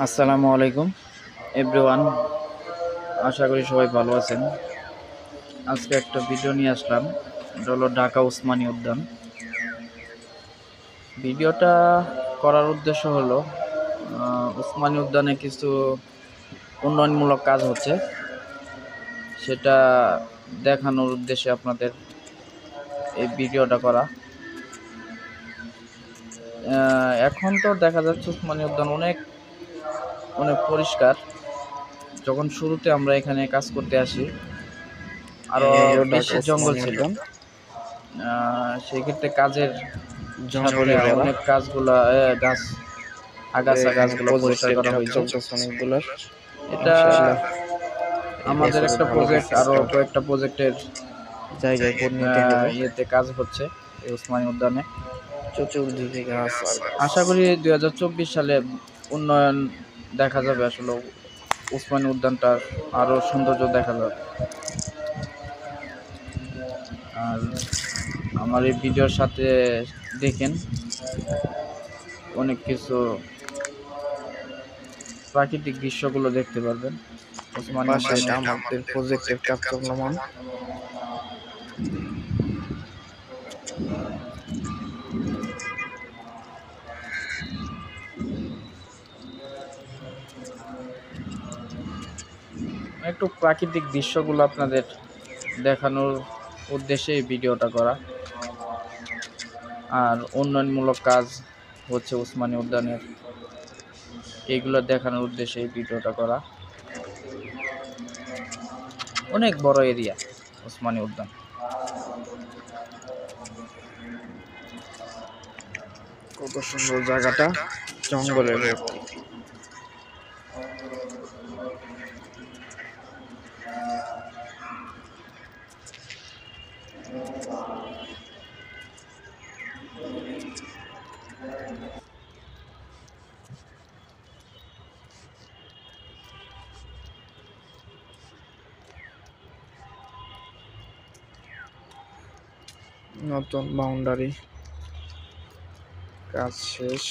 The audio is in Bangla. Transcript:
আসসালামু আলাইকুম এভরিওয়ান, আশা করি সবাই ভালো আছেন। আজকে একটা ভিডিও নিয়ে আসলাম, এটা হলো ঢাকা উসমানী উদ্যান। ভিডিওটা করার উদ্দেশ্য হলো উসমানী উদ্যানে কিছু উন্নয়নমূলক কাজ হচ্ছে, সেটা দেখানোর উদ্দেশ্যে আপনাদের এই ভিডিওটা করা। এখন তো দেখা যাচ্ছে উসমানী উদ্যান অনেক অনেক পরিষ্কার। যখন শুরুতে আমরা এখানে কাজ করতে আসি আরো এই হলো ঢাকা বেশি জঙ্গল ওসমানী ছিল। উদ্যান। সেই ক্ষেত্রে কাজের সাথে জঙ্গলে ঘেরা। অনেক কাজগুলা গাছ আগাছা এখানে গাছগুলো পরিষ্কার প্রজেক্টের করা কাজ হয়েছে। চলতেছে অনেকগুলার। এটা মাশাআল্লাহ, এই আমাদের বছরে একটা ভালো প্রজেক্ট, করতেছে আরো ওরা। কয়েকটা প্রজেক্টের জায়গায় পরিণত হবে। ইয়েতে কাজ হচ্ছে এই উসমানী উদ্যানে। চতুর্দিকে গাছ আর গাছ। আশা করি 2024 সালে উন্নয়ন দেখা যাবে, আসলে উসমানী উদ্যানটার আরো সৌন্দর্য দেখা যাবে। আর আমার এই ভিডিওর সাথে দেখেন অনেক কিছু প্রাকৃতিক দৃশ্যগুলো দেখতে পারবেন উসমানী পাশে উদ্যানে। এটা আমাদের প্রজেক্টের কাজ চলমান। একটু প্রাকৃতিক দৃশ্যগুলো আপনাদের দেখানোর উদ্দেশ্যে এই ভিডিওটা করা। আর উন্নয়নমূলক কাজ হচ্ছে উসমানী উদ্যানের, এইগুলো দেখানোর উদ্দেশ্যে এই ভিডিওটা করা। অনেক বড় এরিয়া উসমানী উদ্যান। কত সুন্দর জায়গাটা, জঙ্গলে ভর্তি। নতুন বাউন্ডারি কাজ শেষ।